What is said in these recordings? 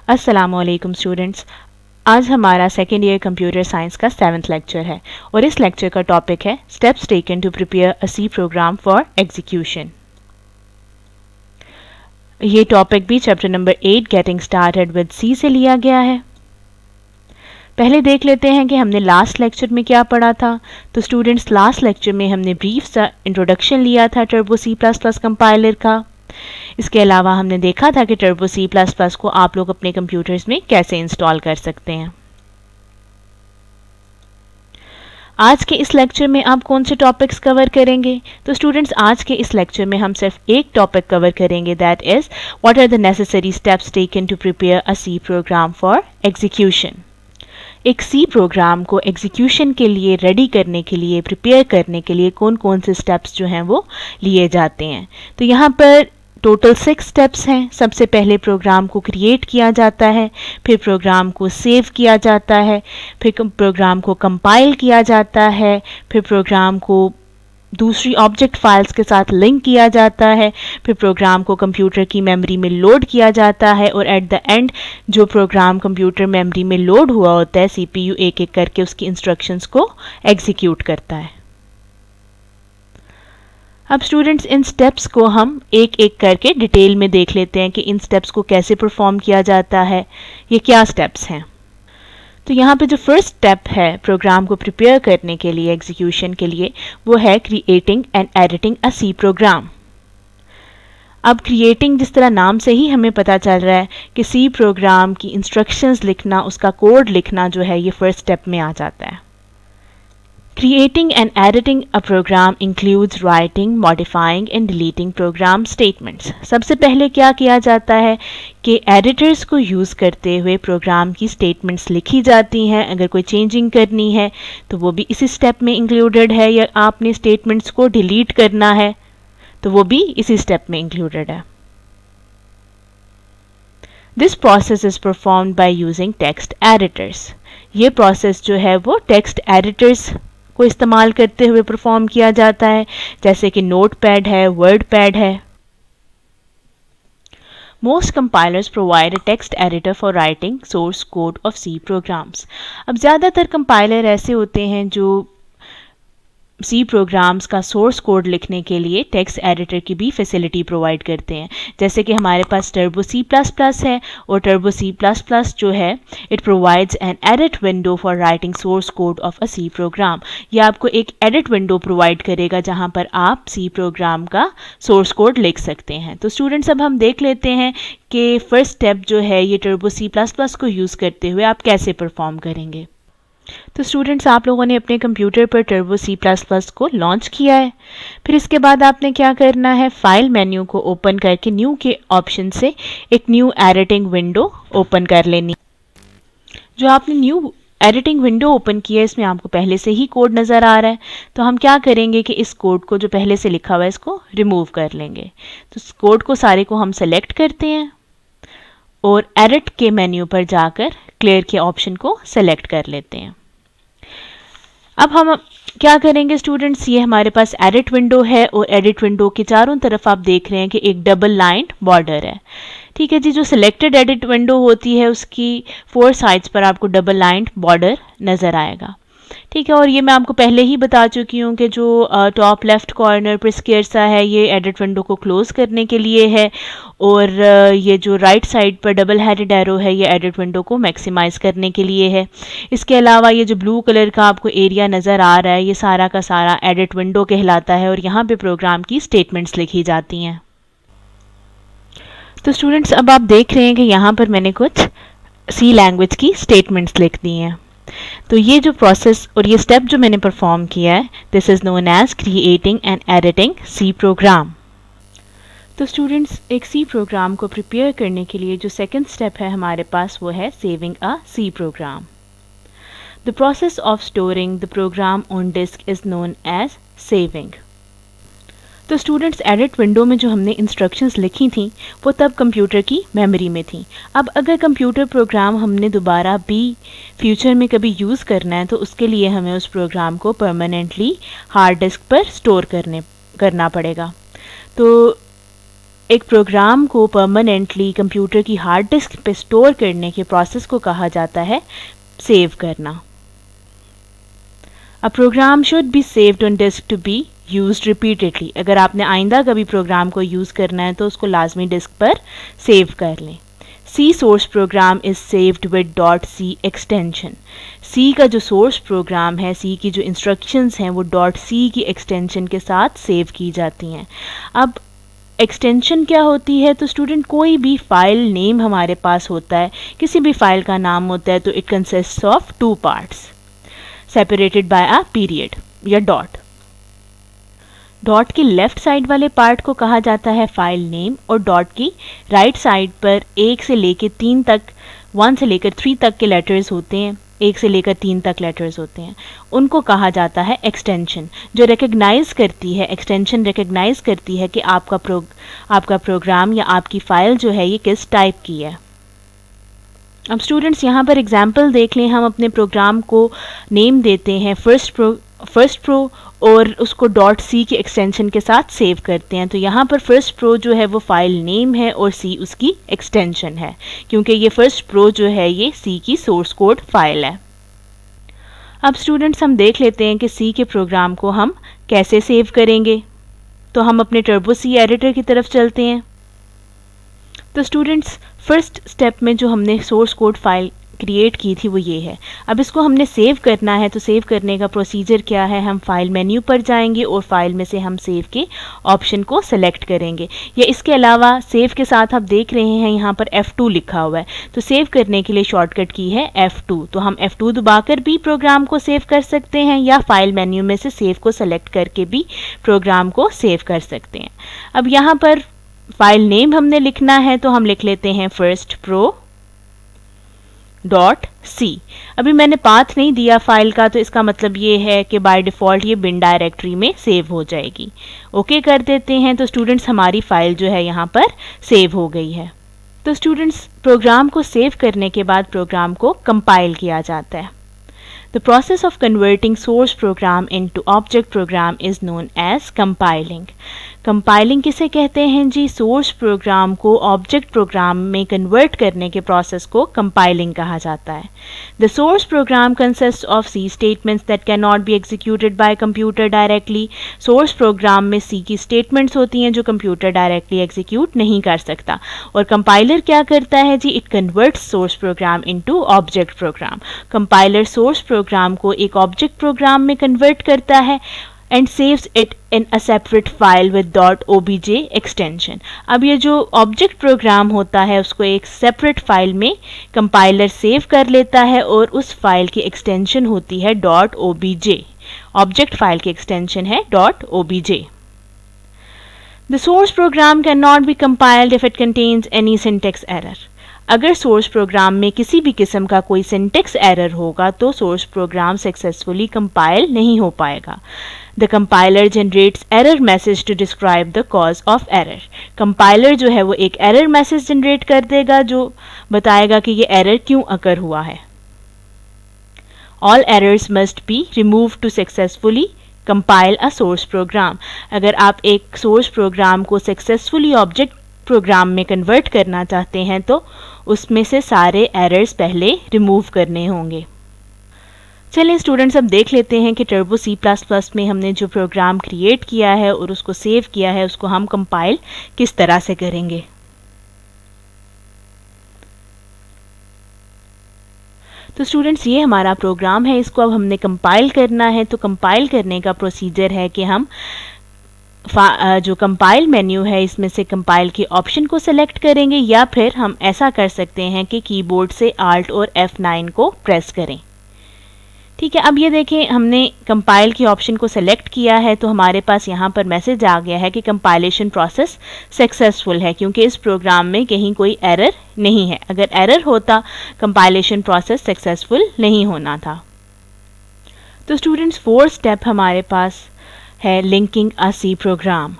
अस्सलामुअलैकुम स्टूडेंट्स। आज हमारा सेकेंड ईयर कंप्यूटर साइंस का 7th लेक्चर है और इस लेक्चर का टॉपिक है steps taken to prepare a C program for execution. ये टॉपिक भी chapter number 8 getting started with C से लिया गया है। पहले देख लेते हैं कि हमने लास्ट लेक्चर में क्या पढ़ा था। तो स्टूडेंट्स, लास्ट लेक्चर में हमने ब्रीफ सा इंट्रोडक्शन लिया था Turbo C plus plus compiler का। इसके अलावा हमने देखा था कि टर्बो सी प्लस प्लस को आप लोग अपने कंप्यूटर्स में कैसे इंस्टॉल कर सकते हैं। आज के इस लेक्चर में आप कौन से टॉपिक्स कवर करेंगे? तो स्टूडेंट्स, आज के इस लेक्चर में हम सिर्फ एक टॉपिक कवर करेंगे, that is what are the necessary steps taken to prepare a C program for execution. एक सी प्रोग्राम को एग्जीक्यूशन के लिए रेडी करने के लिए, प्रिपेयर करने के लिए कौन कौन से स्टेप्स जो हैं वो लिए जाते हैं। तो यहाँ पर टोटल 6 स्टेप्स हैं। सबसे पहले प्रोग्राम को क्रिएट किया जाता है, फिर प्रोग्राम को सेव किया जाता है, फिर प्रोग्राम को कंपाइल किया जाता है, फिर प्रोग्राम को दूसरी ऑब्जेक्ट फाइल्स के साथ लिंक किया जाता है, फिर प्रोग्राम को कंप्यूटर की मेमोरी में लोड किया जाता है और एट द एंड जो प्रोग्राम कंप्यूटर मेमोरी में लोड हुआ होता है, सीपीयू एक एक करके उसकी इंस्ट्रक्शंस को एग्जीक्यूट करता है। अब स्टूडेंट्स, इन स्टेप्स को हम एक एक करके डिटेल में देख लेते हैं कि इन स्टेप्स को कैसे परफॉर्म किया जाता है, ये क्या स्टेप्स हैं। तो यहाँ पे जो फर्स्ट स्टेप है प्रोग्राम को प्रिपेयर करने के लिए, एग्जीक्यूशन के लिए, वो है creating and editing a C program. अब क्रिएटिंग, जिस तरह नाम से ही हमें पता चल रहा है कि सी प्रोग्राम की इंस्ट्रक्शंस लिखना, उसका कोड लिखना जो है, ये फर्स्ट स्टेप में आ जाता है। Creating and editing a program includes writing, modifying and deleting program statements. सबसे पहले क्या किया जाता है कि एडिटर्स को यूज़ करते हुए प्रोग्राम की स्टेटमेंट्स लिखी जाती हैं। अगर कोई चेंजिंग करनी है तो वो भी इसी स्टेप में इंक्लूडेड है, या आपने स्टेटमेंट्स को डिलीट करना है तो वो भी इसी स्टेप में इंक्लूडेड है। This process is performed by using text editors. ये प्रोसेस जो है वो टेक्स्ट एडिटर्स को इस्तेमाल करते हुए परफॉर्म किया जाता है, जैसे कि नोटपैड है, वर्डपैड है। Most compilers provide a text editor for writing source code of C programs. अब ज़्यादातर कंपाइलर ऐसे होते हैं जो सी प्रोग्राम्स का सोर्स कोड लिखने के लिए टेक्स्ट एडिटर की भी फैसिलिटी प्रोवाइड करते हैं। जैसे कि हमारे पास टर्बो सी प्लस प्लस है, और टर्बो सी प्लस प्लस जो है, it provides an edit window for writing source code of a C program. ये आपको एक एडिट विंडो प्रोवाइड करेगा जहां पर आप सी प्रोग्राम का सोर्स कोड लिख सकते हैं। तो स्टूडेंट्स, अब हम देख लेते हैं कि फर्स्ट स्टेप जो है ये टर्बो सी प्लस प्लस को यूज़ करते हुए आप कैसे परफॉर्म करेंगे। तो स्टूडेंट्स, आप लोगों ने अपने कंप्यूटर पर टर्बो सी प्लस प्लस को लॉन्च किया है। फिर इसके बाद आपने क्या करना है, फाइल मेन्यू को ओपन करके न्यू के ऑप्शन से एक न्यू एडिटिंग विंडो ओपन कर लेनी। जो आपने न्यू एडिटिंग विंडो ओपन किया है, इसमें आपको पहले से ही कोड नज़र आ रहा है। तो हम क्या करेंगे कि इस कोड को जो पहले से लिखा हुआ है इसको रिमूव कर लेंगे। तो इस कोड को सारे को हम सेलेक्ट करते हैं और एडिट के मेन्यू पर जाकर क्लियर के ऑप्शन को सेलेक्ट कर लेते हैं। अब हम क्या करेंगे स्टूडेंट्स, ये हमारे पास एडिट विंडो है और एडिट विंडो के चारों तरफ आप देख रहे हैं कि एक डबल लाइन बॉर्डर है। ठीक है जी, जो सिलेक्टेड एडिट विंडो होती है उसकी 4 साइड्स पर आपको डबल लाइन बॉर्डर नज़र आएगा। ठीक है, और ये मैं आपको पहले ही बता चुकी हूँ कि जो टॉप लेफ्ट कॉर्नर पर स्क्वायर सा है, ये एडिट विंडो को क्लोज करने के लिए है, और ये जो राइट साइड पर डबल हेडेड एरो है, ये एडिट विंडो को मैक्सिमाइज करने के लिए है। इसके अलावा ये जो ब्लू कलर का आपको एरिया नज़र आ रहा है, ये सारा का सारा एडिट विंडो कहलाता है, और यहाँ पे प्रोग्राम की स्टेटमेंट्स लिखी जाती हैं। तो स्टूडेंट्स, अब आप देख रहे हैं कि यहाँ पर मैंने कुछ सी लैंग्वेज की स्टेटमेंट्स लिख दी हैं। तो ये जो प्रोसेस और ये स्टेप जो मैंने परफॉर्म किया है, this is known as creating and editing C program. तो स्टूडेंट्स, एक सी प्रोग्राम को प्रिपेयर करने के लिए जो सेकंड स्टेप है हमारे पास, वो है saving a C program. The process of storing the program on disk is known as saving. तो स्टूडेंट्स, एडिट विंडो में जो हमने इंस्ट्रक्शंस लिखी थी वो तब कंप्यूटर की मेमोरी में थी। अब अगर कंप्यूटर प्रोग्राम हमने दोबारा भी फ्यूचर में कभी यूज़ करना है तो उसके लिए हमें उस प्रोग्राम को परमानेंटली हार्ड डिस्क पर स्टोर करना पड़ेगा। तो एक प्रोग्राम को परमानेंटली कंप्यूटर की हार्ड डिस्क पे स्टोर करने के प्रोसेस को कहा जाता है सेव करना। A program should be saved on disk to be used repeatedly. अगर आपने आइंदा कभी प्रोग्राम को यूज़ करना है तो उसको लाजमी डिस्क पर सेव कर लें। C source program is saved with .c extension. C का जो सोर्स प्रोग्राम है, सी की जो इंस्ट्रक्शंस हैं वो .c की एक्सटेंशन के साथ सेव की जाती हैं। अब एक्सटेंशन क्या होती है? तो स्टूडेंट कोई भी फाइल नेम हमारे पास होता है, किसी भी फाइल का नाम होता है, तो it consists of 2 parts separated by a period या डॉट। डॉट की लेफ्ट साइड वाले पार्ट को कहा जाता है फाइल नेम और डॉट की राइट साइड पर 1 से लेकर 3 तक 1 से लेकर 3 तक के लेटर्स होते हैं, 1 से लेकर 3 तक लेटर्स होते हैं, उनको कहा जाता है एक्सटेंशन, जो रिकग्नाइज करती है, एक्सटेंशन रिकग्नाइज करती है कि आपका प्रोग्राम या आपकी फ़ाइल जो है ये किस टाइप की है। अब स्टूडेंट्स यहाँ पर एग्जाम्पल देख लें। हम अपने प्रोग्राम को नेम देते हैं फर्स्ट प्रो और उसको .c की एक्सटेंशन के साथ सेव करते हैं। तो यहाँ पर फर्स्ट प्रो जो है वो फाइल नेम है और c उसकी एक्सटेंशन है, क्योंकि ये फर्स्ट प्रो जो है ये c की सोर्स कोड फाइल है। अब स्टूडेंट्स हम देख लेते हैं कि c के प्रोग्राम को हम कैसे सेव करेंगे। तो हम अपने टर्बो सी एडिटर की तरफ चलते हैं। तो स्टूडेंट्स फर्स्ट स्टेप में जो हमने सोर्स कोड फाइल क्रिएट की थी वो ये है। अब इसको हमने सेव करना है, तो सेव करने का प्रोसीजर क्या है? हम फाइल मेन्यू पर जाएंगे और फाइल में से हम सेव के ऑप्शन को सेलेक्ट करेंगे। या इसके अलावा सेव के साथ आप देख रहे हैं यहाँ पर F2 लिखा हुआ है, तो सेव करने के लिए शॉर्टकट की है F2। तो हम F2 दबाकर भी प्रोग्राम को सेव कर सकते हैं या फाइल मेन्यू में से सेव को सेलेक्ट करके भी प्रोग्राम को सेव कर सकते हैं। अब यहाँ पर फाइल नेम हमने लिखना है, तो हम लिख लेते हैं फर्स्ट प्रो .c। अभी मैंने पाथ नहीं दिया फाइल का, तो इसका मतलब ये है कि बाय डिफ़ॉल्ट ये बिन डायरेक्टरी में सेव हो जाएगी। ओके कर देते हैं। तो स्टूडेंट्स हमारी फाइल जो है यहाँ पर सेव हो गई है। तो स्टूडेंट्स प्रोग्राम को सेव करने के बाद प्रोग्राम को कंपाइल किया जाता है। The process of converting source program into object program is known as compiling. Compiling किसे कहते हैं जी? सोर्स प्रोग्राम को ऑब्जेक्ट प्रोग्राम में कन्वर्ट करने के प्रोसेस को कंपाइलिंग कहा जाता है। The source program consist of C statements that can not be executed by computer directly. Source program में सी की स्टेटमेंट्स होती हैं जो कंप्यूटर डायरेक्टली एग्जीक्यूट नहीं कर सकता। और कंपाइलर क्या करता है जी? It converts source program into object program. Compiler source program को एक ऑब्जेक्ट प्रोग्राम में कन्वर्ट करता है and saves it in a separate file with .obj extension. अब ये जो ऑब्जेक्ट प्रोग्राम होता है उसको एक सेपरेट फाइल में कंपाइलर सेव कर लेता है और उस फाइल की एक्सटेंशन होती है .obj। ऑब्जेक्ट फाइल की एक्सटेंशन है .obj। The source program cannot be compiled if it contains any syntax error. अगर सोर्स प्रोग्राम में किसी भी किस्म का कोई सिंटेक्स एरर होगा तो सोर्स प्रोग्राम सक्सेसफुली कंपाइल नहीं हो पाएगा। The compiler generates error message to describe the cause of error. Compiler जो है वो एक एरर मैसेज जनरेट कर देगा जो बताएगा कि ये एरर क्यों अकर हुआ है। All errors must be removed to successfully compile a source program. अगर आप एक सोर्स प्रोग्राम को सक्सेसफुली ऑब्जेक्ट प्रोग्राम में कन्वर्ट करना चाहते हैं तो उसमें से सारे एरर्स पहले रिमूव करने होंगे। चलिए स्टूडेंट्स अब देख लेते हैं कि टर्बो C++ में हमने जो प्रोग्राम क्रिएट किया है और उसको सेव किया है उसको हम कंपाइल किस तरह से करेंगे। तो स्टूडेंट्स ये हमारा प्रोग्राम है, इसको अब हमने कंपाइल करना है। तो कंपाइल करने का प्रोसीजर है कि हम जो कंपाइल मेन्यू है इसमें से कंपाइल के ऑप्शन को सेलेक्ट करेंगे या फिर हम ऐसा कर सकते हैं कि कीबोर्ड से Alt और F9 को प्रेस करें। ठीक है, अब ये देखें हमने कंपाइल के ऑप्शन को सेलेक्ट किया है तो हमारे पास यहाँ पर मैसेज आ गया है कि कंपाइलेशन प्रोसेस सक्सेसफुल है, क्योंकि इस प्रोग्राम में कहीं कोई एरर नहीं है। अगर एरर होता कंपाइलेशन प्रोसेस सक्सेसफुल नहीं होना था। तो स्टूडेंट्स 4th स्टेप हमारे पास है लिंकिंग अ सी प्रोग्राम।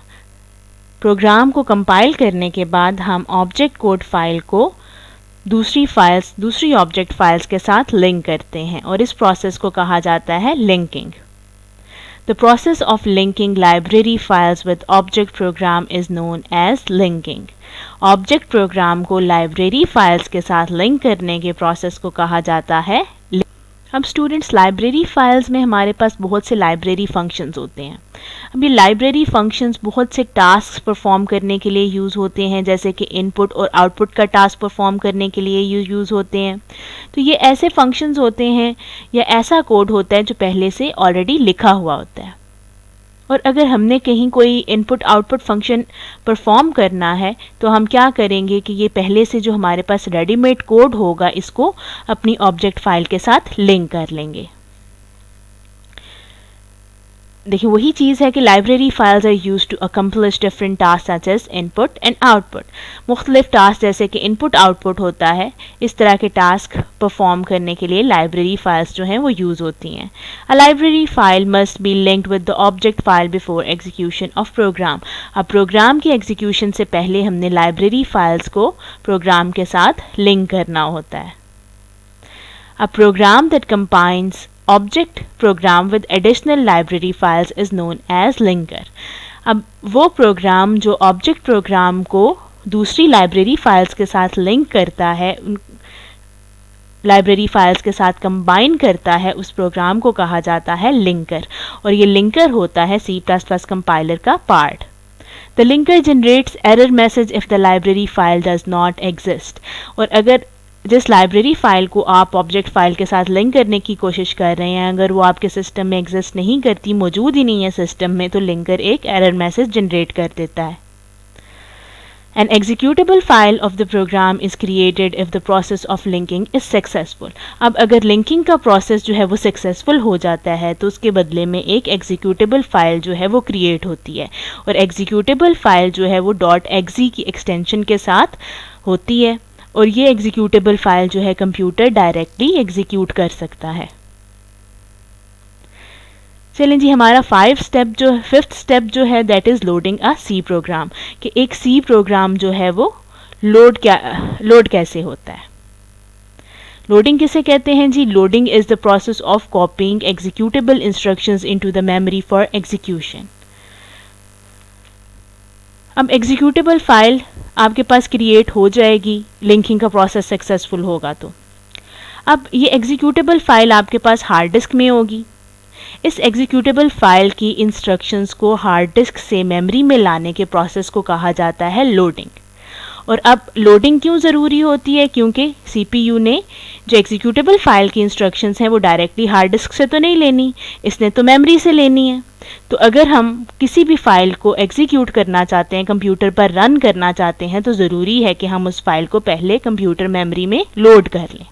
प्रोग्राम को कंपाइल करने के बाद हम ऑब्जेक्ट कोड फाइल को दूसरी ऑब्जेक्ट फाइल्स के साथ लिंक करते हैं और इस प्रोसेस को कहा जाता है linking. The process of linking library files with object program is known as linking. Object program को लाइब्रेरी फाइल्स के साथ लिंक करने के प्रोसेस को कहा जाता है। अब स्टूडेंट्स, लाइब्रेरी फाइल्स में हमारे पास बहुत से लाइब्रेरी फंक्शंस होते हैं। अब ये लाइब्रेरी फंक्शंस बहुत से टास्क परफॉर्म करने के लिए यूज़ होते हैं, जैसे कि इनपुट और आउटपुट का टास्क परफॉर्म करने के लिए यूज़ होते हैं। तो ये ऐसे फंक्शंस होते हैं या ऐसा कोड होता है जो पहले से ऑलरेडी लिखा हुआ होता है, और अगर हमने कहीं कोई इनपुट आउटपुट फंक्शन परफॉर्म करना है तो हम क्या करेंगे कि ये पहले से जो हमारे पास रेडीमेड कोड होगा इसको अपनी ऑब्जेक्ट फाइल के साथ लिंक कर लेंगे। देखिए, वही चीज़ है कि library files are used to accomplish different task such as input and output. मुख्तलिफ टास्क जैसे कि इनपुट आउटपुट होता है, इस तरह के टास्क परफॉर्म करने के लिए लाइब्रेरी फाइल्स जो हैं वो यूज़ होती हैं। A library file must be linked with the object file before execution of program. अब प्रोग्राम के एग्जीक्यूशन से पहले हमने लाइब्रेरी फाइल्स को प्रोग्राम के साथ लिंक करना होता है। A program that combines object program with additional library files is known as linker. अब वो प्रोग्राम जो ऑब्जेक्ट प्रोग्राम को दूसरी लाइब्रेरी फाइल्स के साथ लिंक करता है, लाइब्रेरी फाइल्स के साथ कंबाइन करता है, उस प्रोग्राम को कहा जाता है लिंकर, और ये लिंकर होता है C++ कंपाइलर का part. The linker generates error message if the library file does not exist. और अगर जिस लाइब्रेरी फाइल को आप ऑब्जेक्ट फाइल के साथ लिंक करने की कोशिश कर रहे हैं, अगर वो आपके सिस्टम में एग्जिस्ट नहीं करती, मौजूद ही नहीं है सिस्टम में, तो लिंकर एक एरर मैसेज जनरेट कर देता है। An executable file of the program is created if the process of linking is successful. अब अगर लिंकिंग का प्रोसेस जो है वो सक्सेसफुल हो जाता है तो उसके बदले में एक एग्जीक्यूटेबल फाइल जो है वो क्रिएट होती है, और एग्जीक्यूटेबल फाइल जो है वो .exe की एक्सटेंशन के साथ होती है, और ये एग्जीक्यूटेबल फाइल जो है कंप्यूटर डायरेक्टली एग्जीक्यूट कर सकता है। चलें जी, हमारा फिफ्थ स्टेप जो है that is loading a C program, कि एक सी प्रोग्राम जो है वो लोड कैसे होता है। लोडिंग किसे कहते हैं जी? Loading is the process of copying executable instructions into the memory for execution. अब एग्जीक्यूटेबल फाइल आपके पास क्रिएट हो जाएगी, लिंकिंग का प्रोसेस सक्सेसफुल होगा तो। अब ये एग्जीक्यूटेबल फाइल आपके पास हार्ड डिस्क में होगी। इस एग्जीक्यूटेबल फाइल की इंस्ट्रक्शंस को हार्ड डिस्क से मेमोरी में लाने के प्रोसेस को कहा जाता है लोडिंग। और अब लोडिंग क्यों ज़रूरी होती है? क्योंकि CPU ने जो एग्जीक्यूटेबल फाइल की इंस्ट्रक्शंस हैं वो डायरेक्टली हार्ड डिस्क से तो नहीं लेनी, इसने तो मेमोरी से लेनी है। तो अगर हम किसी भी फाइल को एग्जीक्यूट करना चाहते हैं, कंप्यूटर पर रन करना चाहते हैं, तो ज़रूरी है कि हम उस फाइल को पहले कंप्यूटर मेमोरी में लोड कर लें।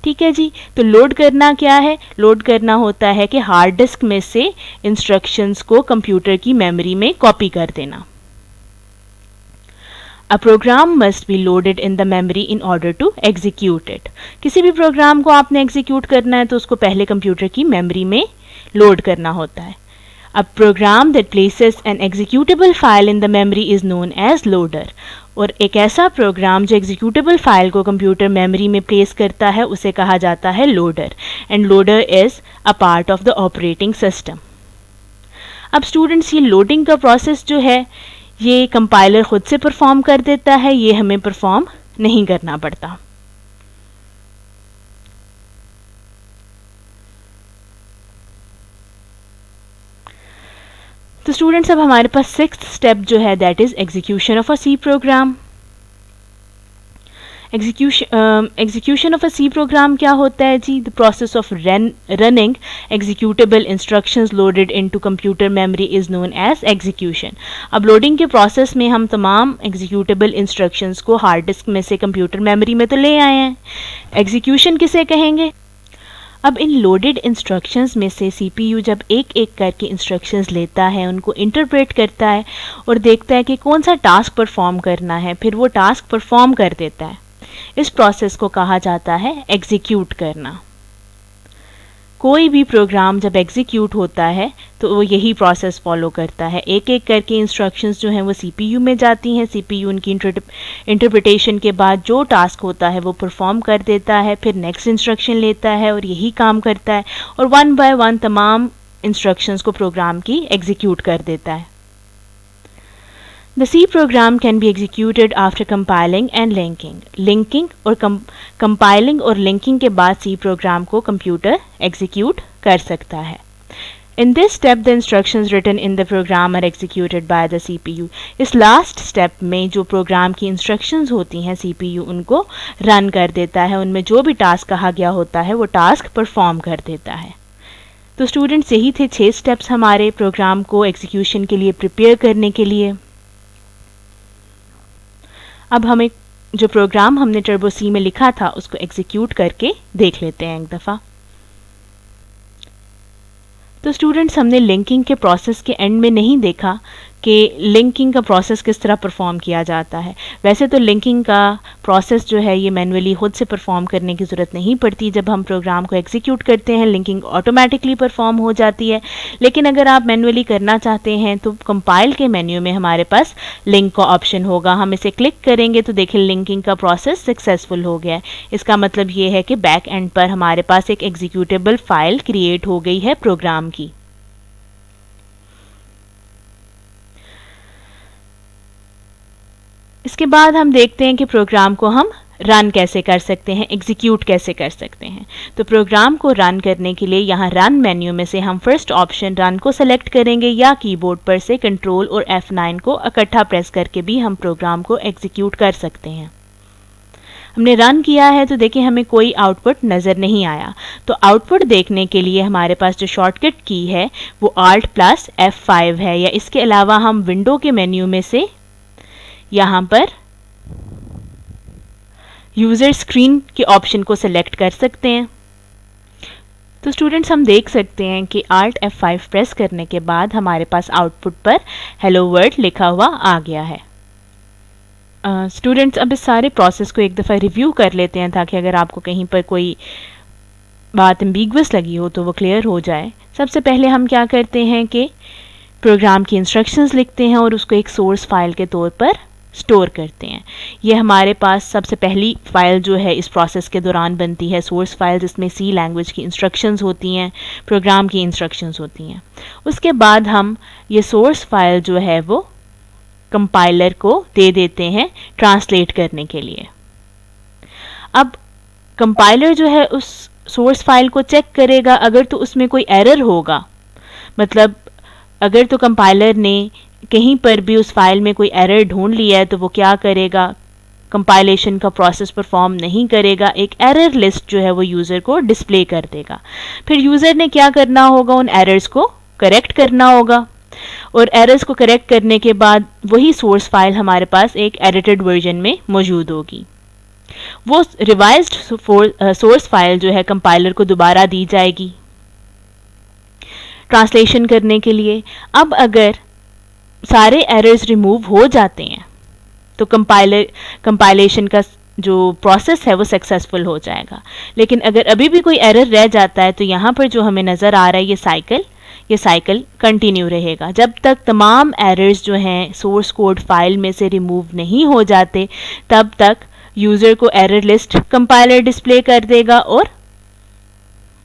ठीक है जी, तो लोड करना क्या है? लोड करना होता है कि हार्ड डिस्क में से इंस्ट्रक्शंस को कंप्यूटर की मेमोरी में कॉपी कर देना। A program must be loaded in the memory in order to execute it. किसी भी प्रोग्राम को आपने एग्जीक्यूट करना है तो उसको पहले कंप्यूटर की मेमोरी में लोड करना होता है। A program that places an executable file in the memory is known as loader. और एक ऐसा प्रोग्राम जो एग्जीक्यूटेबल फाइल को कंप्यूटर मेमोरी में प्लेस करता है उसे कहा जाता है loader, end loader is a part of the operating system. अब स्टूडेंट्स, ये लोडिंग का प्रोसेस जो है ये कंपाइलर खुद से परफॉर्म कर देता है, ये हमें परफॉर्म नहीं करना पड़ता। तो स्टूडेंट्स, अब हमारे पास सिक्स्थ स्टेप जो है that is execution of a C program. Execution of a C program क्या होता है जी? The process of running executable instructions loaded into computer memory is known as execution. अब लोडिंग के प्रोसेस में हम तमाम एग्जीक्यूटेबल इंस्ट्रक्शंस को हार्ड डिस्क में से कंप्यूटर मेमोरी में तो ले आए हैं। एग्जीक्यूशन किसे कहेंगे? अब इन लोडेड इंस्ट्रक्शंस में से CPU जब एक एक करके इंस्ट्रक्शंस लेता है, उनको इंटरप्रेट करता है और देखता है कि कौन सा टास्क परफॉर्म करना है, फिर वो टास्क परफॉर्म कर देता है। इस प्रोसेस को कहा जाता है एग्जीक्यूट करना। कोई भी प्रोग्राम जब एग्जीक्यूट होता है तो वो यही प्रोसेस फॉलो करता है। एक एक करके इंस्ट्रक्शंस जो हैं वो CPU में जाती हैं। CPU उनकी इंटरप्रिटेशन के बाद जो टास्क होता है वो परफॉर्म कर देता है, फिर नेक्स्ट इंस्ट्रक्शन लेता है और यही काम करता है, और वन बाय वन तमाम इंस्ट्रक्शंस को प्रोग्राम की एग्जीक्यूट कर देता है। The C program can be executed after compiling and linking. Linking और compiling और linking के बाद C program को कंप्यूटर execute कर सकता है। In this step, the instructions written in the program are executed by the CPU. इस last step में जो प्रोग्राम की instructions होती हैं CPU उनको रन कर देता है, उनमें जो भी टास्क कहा गया होता है वो टास्क परफॉर्म कर देता है। तो स्टूडेंट्स, यही थे 6 स्टेप्स हमारे प्रोग्राम को एग्जीक्यूशन के लिए प्रिपेयर करने के लिए। अब हमें जो प्रोग्राम हमने टर्बो सी में लिखा था उसको एग्जीक्यूट करके देख लेते हैं एक दफ़ा। तो स्टूडेंट्स, हमने लिंकिंग के प्रोसेस के एंड में नहीं देखा कि लिंकिंग का प्रोसेस किस तरह परफॉर्म किया जाता है। वैसे तो लिंकिंग का प्रोसेस जो है ये मैनुअली खुद से परफॉर्म करने की ज़रूरत नहीं पड़ती। जब हम प्रोग्राम को एग्जीक्यूट करते हैं लिंकिंग ऑटोमेटिकली परफॉर्म हो जाती है। लेकिन अगर आप मैनुअली करना चाहते हैं तो कंपाइल के मेन्यू में हमारे पास लिंक का ऑप्शन होगा। हम इसे क्लिक करेंगे तो देखिए लिंकिंग का प्रोसेस सक्सेसफुल हो गया है। इसका मतलब ये है कि बैक एंड पर हमारे पास एक एग्जीक्यूटेबल फाइल क्रिएट हो गई है प्रोग्राम की। इसके बाद हम देखते हैं कि प्रोग्राम को हम रन कैसे कर सकते हैं, एग्जीक्यूट कैसे कर सकते हैं। तो प्रोग्राम को रन करने के लिए यहाँ रन मेन्यू में से हम फर्स्ट ऑप्शन रन को सेलेक्ट करेंगे या कीबोर्ड पर से कंट्रोल और F9 को इकट्ठा प्रेस करके भी हम प्रोग्राम को एग्जीक्यूट कर सकते हैं। हमने रन किया है तो देखिए हमें कोई आउटपुट नज़र नहीं आया। तो आउटपुट देखने के लिए हमारे पास जो शॉर्टकट की है वो Alt+ F5 है, या इसके अलावा हम विंडो के मेन्यू में से यहाँ पर यूज़र स्क्रीन के ऑप्शन को सिलेक्ट कर सकते हैं। तो स्टूडेंट्स, हम देख सकते हैं कि Alt F5 प्रेस करने के बाद हमारे पास आउटपुट पर हेलो वर्ल्ड लिखा हुआ आ गया है। स्टूडेंट्स, अब इस सारे प्रोसेस को एक दफ़ा रिव्यू कर लेते हैं ताकि अगर आपको कहीं पर कोई बात एम्बिगुअस लगी हो तो वो क्लियर हो जाए। सबसे पहले हम क्या करते हैं कि प्रोग्राम की इंस्ट्रक्शंस लिखते हैं और उसको एक सोर्स फाइल के तौर पर स्टोर करते हैं। ये हमारे पास सबसे पहली फ़ाइल जो है इस प्रोसेस के दौरान बनती है, सोर्स फाइल, जिसमें सी लैंग्वेज की इंस्ट्रक्शंस होती हैं, प्रोग्राम की इंस्ट्रक्शंस होती हैं। उसके बाद हम ये सोर्स फाइल जो है वो कंपाइलर को दे देते हैं ट्रांसलेट करने के लिए। अब कंपाइलर जो है उस सोर्स फाइल को चेक करेगा, अगर तो उसमें कोई एरर होगा, मतलब अगर तो कंपाइलर ने कहीं पर भी उस फाइल में कोई एरर ढूंढ लिया है तो वो क्या करेगा, कंपाइलेशन का प्रोसेस परफॉर्म नहीं करेगा, एक एरर लिस्ट जो है वो यूज़र को डिस्प्ले कर देगा। फिर यूज़र ने क्या करना होगा, उन एरर्स को करेक्ट करना होगा, और एरर्स को करेक्ट करने के बाद वही सोर्स फाइल हमारे पास एक एडिटेड वर्जन में मौजूद होगी। वो रिवाइज्ड सोर्स फाइल जो है कंपाइलर को दोबारा दी जाएगी ट्रांसलेशन करने के लिए। अब अगर सारे एरर्स रिमूव हो जाते हैं तो कंपाइलेशन का जो प्रोसेस है वो सक्सेसफुल हो जाएगा। लेकिन अगर अभी भी कोई एरर रह जाता है तो यहाँ पर जो हमें नज़र आ रहा है ये साइकिल कंटिन्यू रहेगा जब तक तमाम एरर्स जो हैं सोर्स कोड फाइल में से रिमूव नहीं हो जाते। तब तक यूज़र को एरर लिस्ट कंपाइलर डिस्प्ले कर देगा और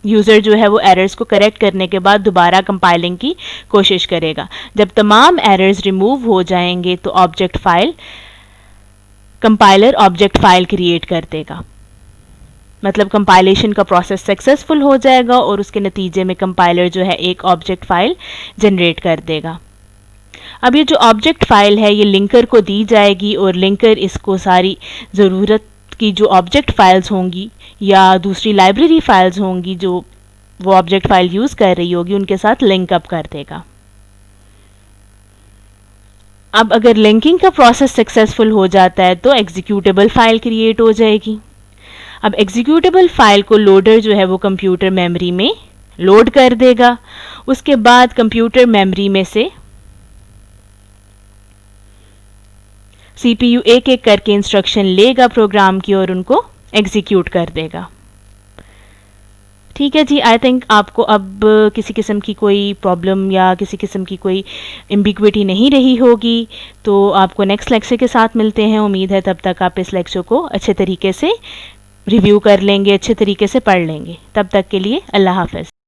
यूज़र जो है वो एरर्स को करेक्ट करने के बाद दोबारा कंपाइलिंग की कोशिश करेगा। जब तमाम एरर्स रिमूव हो जाएंगे तो कंपाइलर ऑब्जेक्ट फाइल क्रिएट कर देगा, मतलब कंपाइलेशन का प्रोसेस सक्सेसफुल हो जाएगा और उसके नतीजे में कंपाइलर जो है एक ऑब्जेक्ट फाइल जनरेट कर देगा। अब ये जो ऑब्जेक्ट फाइल है ये लिंकर को दी जाएगी और लिंकर इसको सारी ज़रूरत की जो ऑब्जेक्ट फाइल्स होंगी या दूसरी लाइब्रेरी फाइल्स होंगी जो वो ऑब्जेक्ट फाइल यूज़ कर रही होगी उनके साथ लिंक अप कर देगा। अब अगर लिंकिंग का प्रोसेस सक्सेसफुल हो जाता है तो एग्जीक्यूटेबल फाइल क्रिएट हो जाएगी। अब एग्जीक्यूटेबल फाइल को लोडर जो है वो कंप्यूटर मेमोरी में लोड कर देगा। उसके बाद कंप्यूटर मेमोरी में से CPU एक एक करके इंस्ट्रक्शन लेगा प्रोग्राम की और उनको एग्जीक्यूट कर देगा। ठीक है जी, आई थिंक आपको अब किसी किस्म की कोई प्रॉब्लम या किसी किस्म की कोई एम्बिग्विटी नहीं रही होगी। तो आपको नेक्स्ट लेक्चर के साथ मिलते हैं। उम्मीद है तब तक आप इस लेक्चर को अच्छे तरीके से रिव्यू कर लेंगे, अच्छे तरीके से पढ़ लेंगे। तब तक के लिए अल्लाह हाफ़िज़।